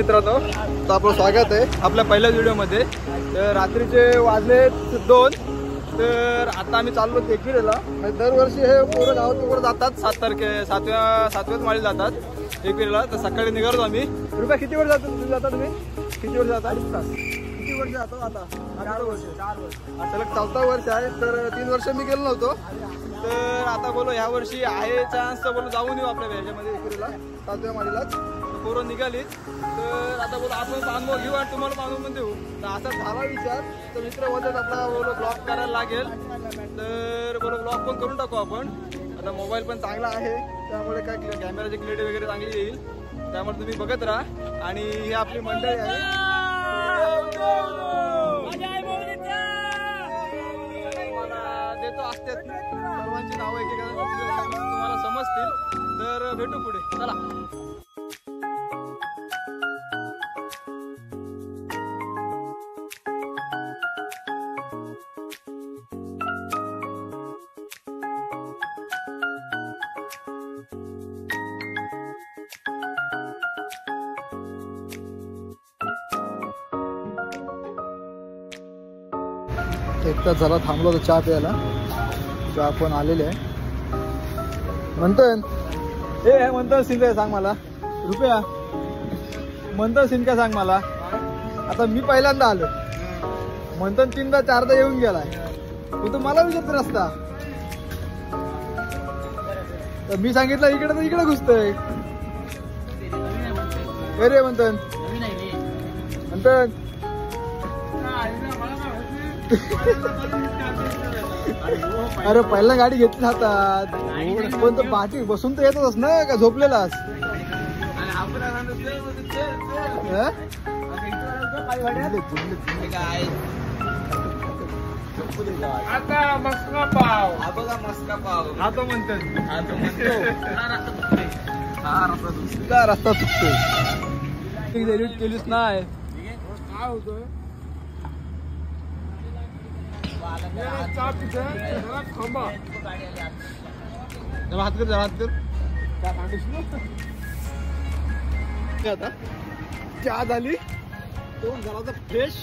मित्रांनो, तर आपलं स्वागत आहे आपल्या पहिल्याच व्हिडिओमध्ये। तर रात्रीचे वाजले 2, तर आता आम्ही चाललो एकविरेला। दरवर्षी हे पोरं गावात जातात 7व्याच माळी जातात एकविरेला। तर सकाळी निघालो आम्ही। रुपया किती वेळ जाता तुम्ही? किती वेळ जाता? 2 तास। किती वर्ष जातो आता? 4 वर्ष। सलग 4थं वर्ष आहे। तर 3 वर्ष मी गेलो नव्हतो, तर आता बोलो ह्या वर्षी आहे चान्स, तर बोलो जाऊन येऊ आपल्या ह्याच्यामध्ये एकविरेला 7व्या माळीलाच। पोरं निघालीच, तर आता बोलो आपण अनुभव घेऊ आणि तुम्हाला पण अनुभव देऊ। तर असा झाला विचार, तर मित्र बोलतात आपला बोलो ब्लॉग करायला लागेल, तर बोलो ब्लॉग पण करून टाकू आपण। आता मोबाईल पण चांगला आहे, त्यामुळे काय कॅमेराची क्लिअरिटी वगैरे चांगली येईल, त्यामुळे तुम्ही बघत राहा। आणि ही आपली मंडळी आहे, मला देतो असते सर्वांची नावं एकेका तुम्हाला समजतील, तर भेटू पुढे। चला। एक तास झाला थांबलो होतो चहा प्यायला, चहा पण आलेले आहे। म्हणतो सीन काय सांग मला, रुपया म्हणतो सीन काय सांग मला। आता मी पहिल्यांदा आलो, म्हणतो 3दा 4दा येऊन गेलाय, तू मला विचारत नसता। तर मी सांगितलं इकडे तर इकडे घुसतोय रे म्हणतो। अरे पहिला गाडी घेतली हातात, पण तो पाठी बसून तर येतच ना, का झोपलेलास? आता मस्का पाव, मस्का पाव हा तो म्हणतो, रस्ता चुकतोय, एडिट केलीच नाही। काय होतोय थांबा, हात कर हात कर। आता चहा झाली, दोन झाला फ्रेश,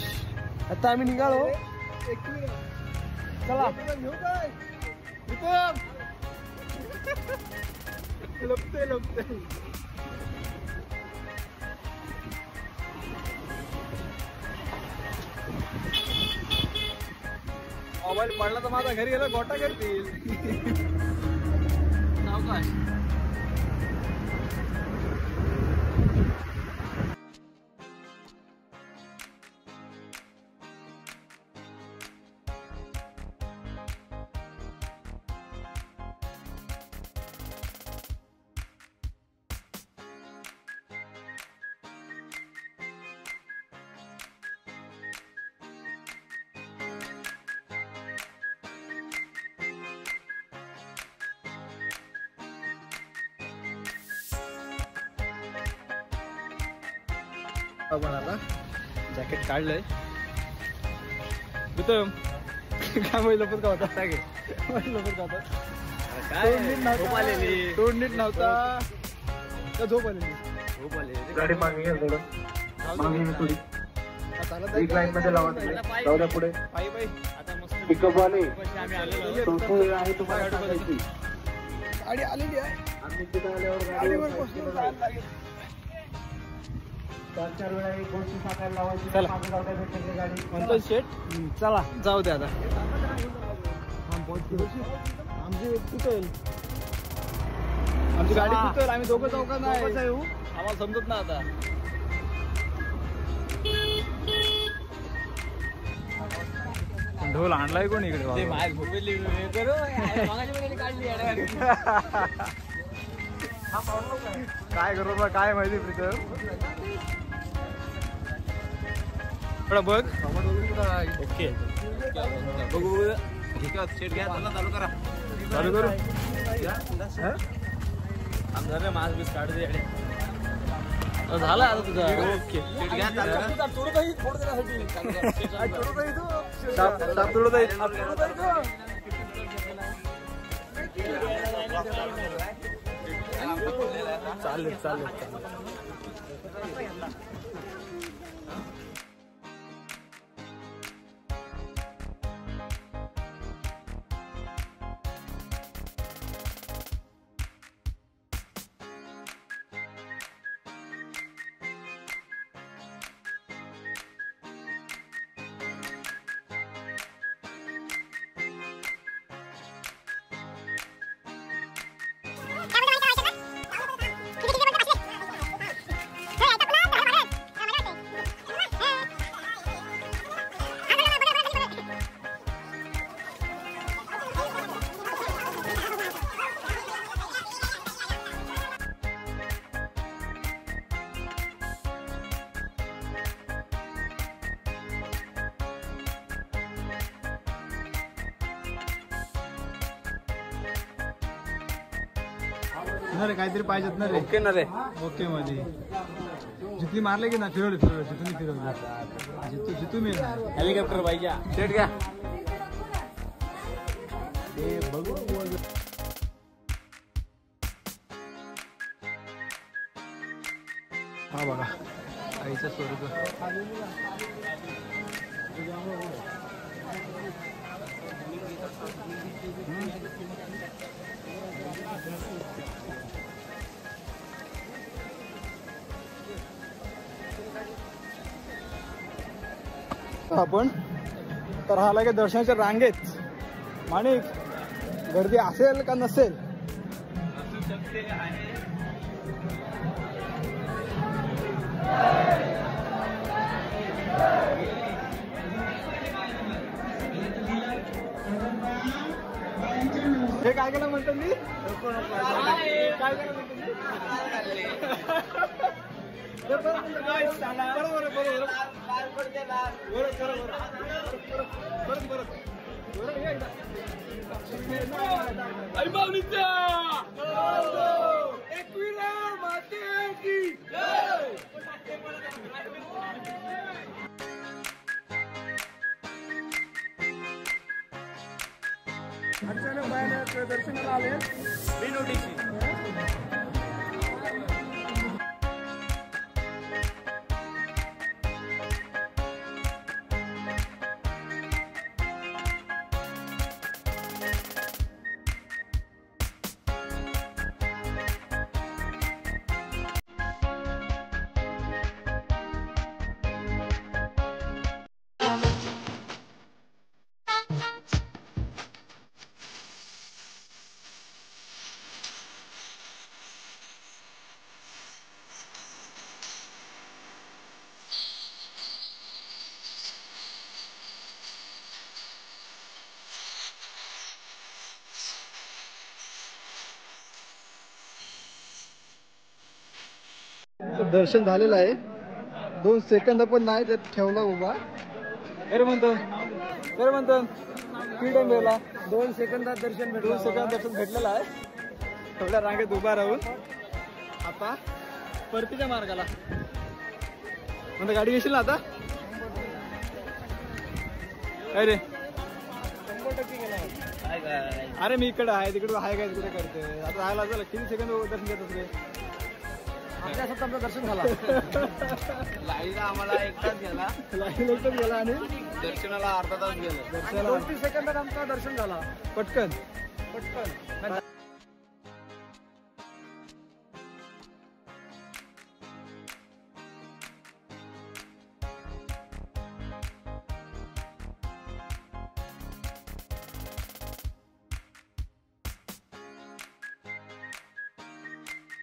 आता आम्ही निघालो। चला लपते मोबाईल पडला तर माझा घरी गेला गोटा करतील। सावकाश। आपण आता जॅकेट काढलंय, प्रीतम काय माहिती लपत का होता? लपत का होता? तोंड नीट नव्हता का? झोप आलेली गाडी मागे घ्या, थोडं मागे थोडी एक लाईन मध्ये लावा, जाऊ द्या पुढे। पायी आता मस्त पिकअप वाले आहे, तुम्हाला गाडी आलेली आहे, आम्ही तिथे आल्यावर गाडीवर बसलो। 4 वेळा एक गोष्टी साकायला लावायची, गाडी म्हणतो शेट। चला जाऊ दे आता, आमची कुठेल, आमची गाडी कुठेल, आम्ही दोघं चौकात नाही, आम्हाला समजत ना आता। ढोल आणलाय कोण इकडे? काय करू बा, काय माहिती प्रीतम, बघ ओके बघू शेट घ्या, चालू करा, चालू करू आमदार मास बीस काढू दे, झालं आता तुझा। ओके चालेल चालेल। ना रे काहीतरी पाहिजेत ना रे. ओके ना रे. ओके मध्ये जितली मारले की ना फिरवले जितून जितू मी हेलिकॉप्टर पाहिजे. सेट घ्या. बघू हा बघा आईचं स्वर्ग. आपण तर हा लागे दर्शनाच्या रांगेत. माणिक गर्दी असेल का नसेल. हे काय केलं म्हणतात मी काय केलं दर्शनाला आले बिनोडीची. दर्शन झालेलं आहे. 2 सेकंद पण नाही ते ठेवला उभा. अरे म्हणतो किती टाइम गेला. 2 सेकंदात दर्शन भेटलं. 2 सेकंदात दर्शन भेटलेलं आहे. थोड्या रांगेत उभा राहून आता परतीच्या मार्गाला म्हणजे गाडी घेशील ना आता. अरे 100% गेला. अरे मी इकडे आहे तिकडे आहे काय तिकडे करते आता राहायला झालं. किती सेकंद दर्शन घेत रे. आपल्यासाठी आमचं दर्शन झाला. लाईन आम्हाला 1 तास गेला. लाईन 1 तास गेला आणि दर्शनाला अर्धा तास गेला. दर्शनाला 2-3 सेकंदात आमचं दर्शन झाला. पटकन.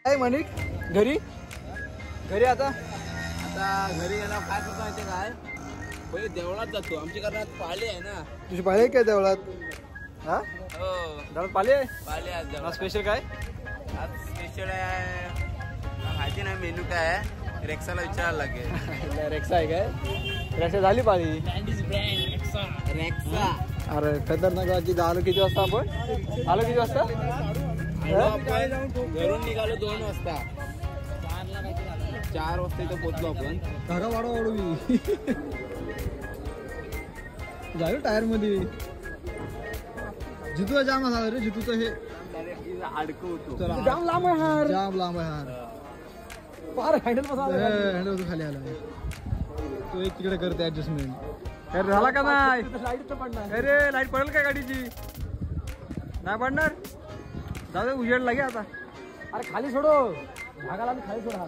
काय मनिक घरी आता घरी गेला काय करतो माहिती काय. पहिले देवळात जातो. आमच्या घरात पाळी आहे ना. तुझी पाळी काय देवळात. हा हो देवळात पाळी आहे. पाळी आज देवळात. स्पेशल काय आज स्पेशल आहे माहिती नाही मेनू काय आहे. रेक्साला विचारायला लागेल. रेक्सा आहे काय. रेक्सा झाली पाळी. रेक्सा अरे खतरनाक. आलो किती वाजता आपण. आलो किती वाजता आपण घरून निघालो 2 वाजता. 4 वाजता इथं पोहोचलो आपण. धागा वाढू मी झालं टायर मध्ये. जितू जाम झाला रे. जितूचं हे अडकं होतो. जाम लांब आहे हार. जाम लांब आहे हार. फार हँडल खाली आला. तो एक तिकडे करते ऍडजस्टमेंट. झाला का नाही. अरे लाईट पडेल का गाडीची. नाही पडणार. दादा उजेड लागे आता. अरे खाली सोडो भागाला खाली सोडा.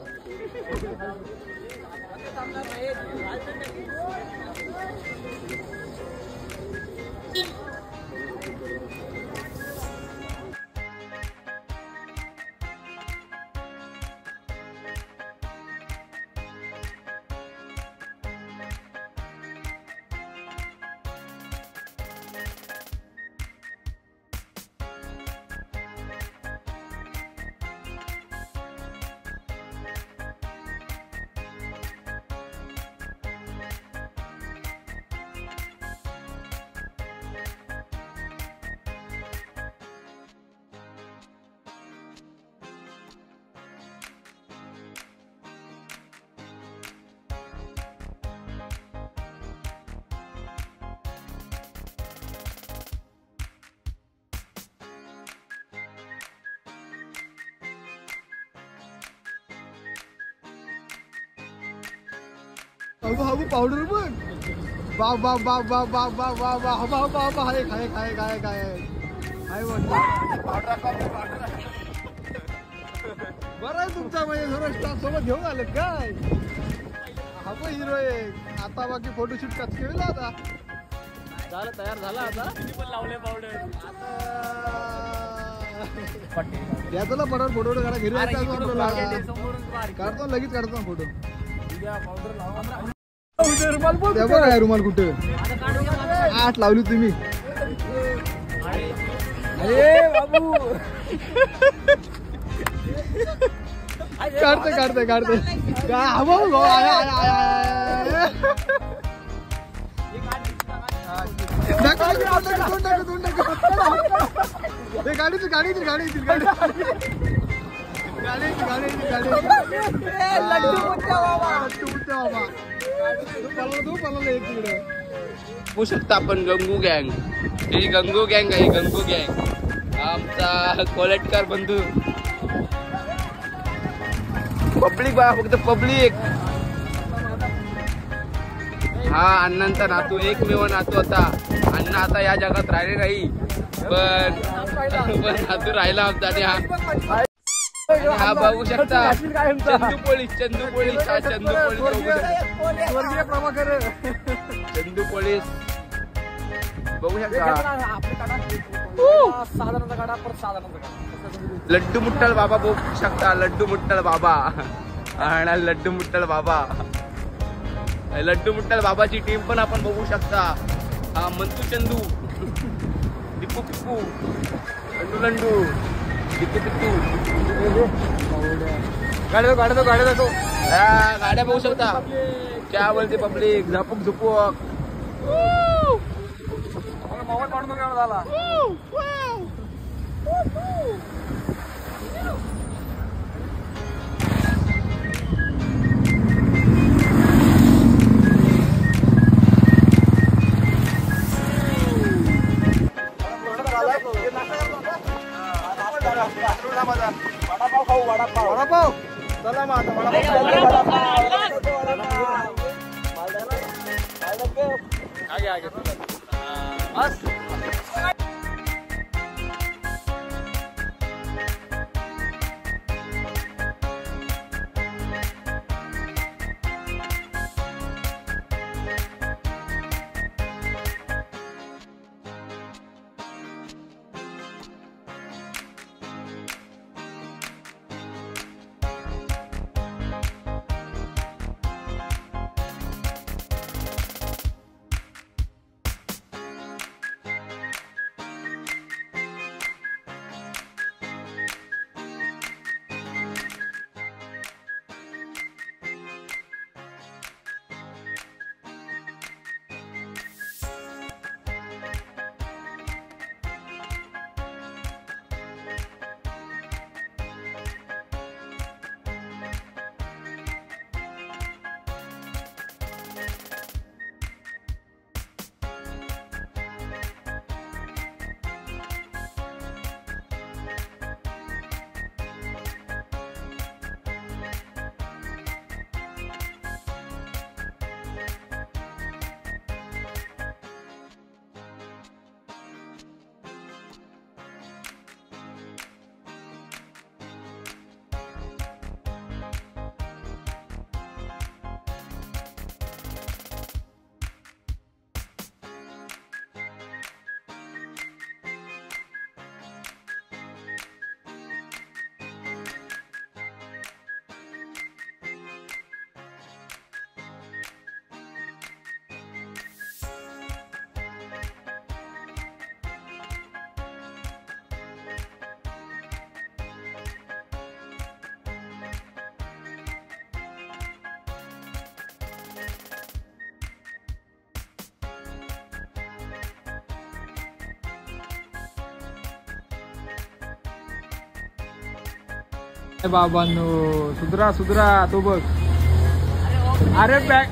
अगो पावडर बघ बा बा बा बा बा बा बा बा हबा हबा हबा हाय खाय खाय खाय खाय हाय बरं आहे तुमचा म्हणजे थोडं स्टाफ सोबत घेऊन आले काय हा पण हिरो एक आता बाकी फोटोशूट कच केला आता झालं तयार झाला आता पण लावले पावडर याचा पडा फोटो काढा घरी काढतो लगेच काढतो फोटो रुमाल रुमाल कुठे आठ लावली तुम्ही अरे बाबू काढते बघू शकता आपण गंगू गँग. ही गंगू गँग आहे. गंगू गँग आमचा कोलेटकर बंधू. पब्लिक बघा फक्त पब्लिक. हा अण्णांचा नातू एकमेव नातू होता. अण्णा आता या जगात राहिले नाही पण नातू राहिला आमचा. आणि हा बघू शकता चंदू पोलीस बघू शकता. लड्डू मुट्टल बाबा बघू शकता. लड्डू मुट्टल बाबा आणि लड्डू मुट्टल बाबा. लड्डू मुट्टल बाबाची टीम पण आपण बघू शकता. हा मंतू चंदू पिप्पू पिप्पू लंडू लंडू पिप्पू पिप्पू. गाड्या बघू शकता. क्या बोलते पब्लिक. झपूक झुपूक मोबाईल काढून झाला. वडापाव चला मग आगे आगे बस. बाबांनो सुधरा सुधरा तो बघ. अरे बॅग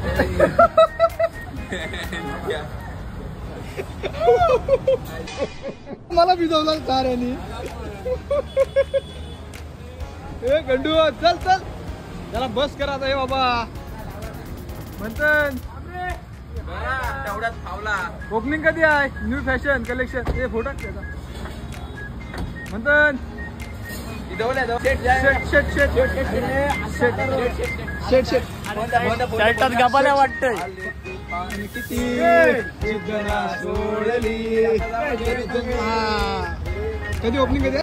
मला भिजवला साऱ्यानी. ए गंडू चल चल जरा बस करा आता. हे बाबा मंथन तेवढ्यात फावला. ओपनिंग कधी आहे? न्यू फॅशन कलेक्शन हे फोटो मंथन शर्टात गबाल्या वाटतंय. कधी ओपनिंग कधी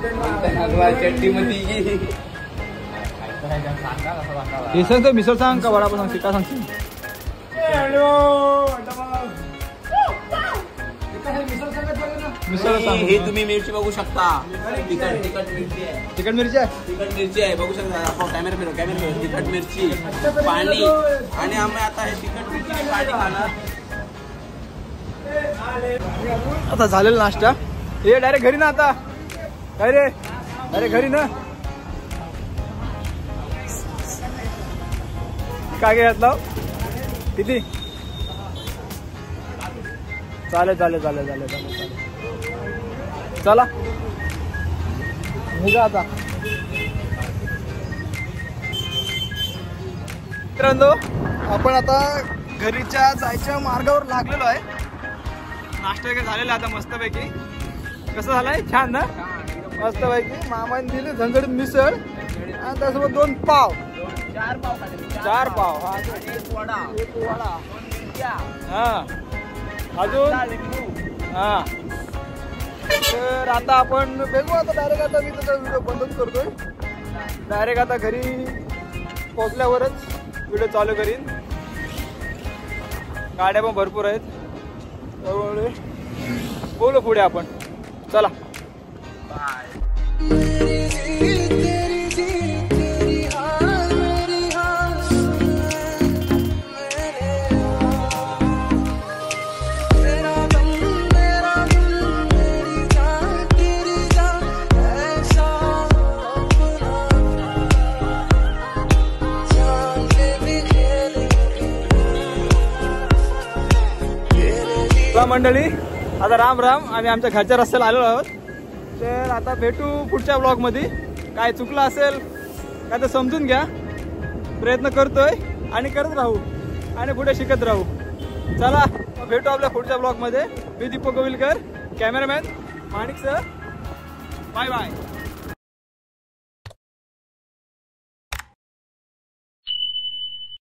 सांग मिसळ सांग का वडापाव सांगते का सांगशील? मिसळ सांग. हे तुम्ही मिरची बघू शकता. तिखट मिरची आहे. चिकन मिरची आहे. तिखट मिरची आहे बघू शकता. कॅमेरा फिरव. तिखट मिरची पाणी आणि आम्ही आता हे तिखट मिरची पाणी खाणार. आता झालेला नाश्ता. हे डायरेक्ट घरी ना आता. काय रे अरे घरी ना काय घेतला किती? चालेल चला निघा आता. मित्रांनो आपण आता घरीच्या जायच्या मार्गावर लागलेलो आहे. नाश्ता वगैरे झालेला आता मस्तपैकी. कसं झालंय? छान ना मस्तपैकी. मामाने दिली झणझणीत मिसळ आणि त्यासोबत 2 पाव 4 पाव हा एक वडा हा अजून हा. तर आता आपण बघू आता डायरेक्ट. आता मी त्याचा व्हिडिओ बंदच करतोय. डायरेक्ट आता घरी पोहोचल्यावरच व्हिडिओ चालू करीन. गाड्या पण भरपूर आहेत त्यामुळे बोलू पुढे आपण. चला बाय. मंडळी आता राम राम. आम्ही आमच्या घरच्या रस्त्याला आलेलो आहोत. तर आता भेटू पुढच्या ब्लॉग मध्ये. काय चुकलं असेल काय तर समजून घ्या. प्रयत्न करतोय आणि करत राहू आणि पुढे शिकत राहू. चला भेटू आपल्या पुढच्या ब्लॉग मध्ये. मी Deepak Govilkar, cameraman Manik sir. Bye bye.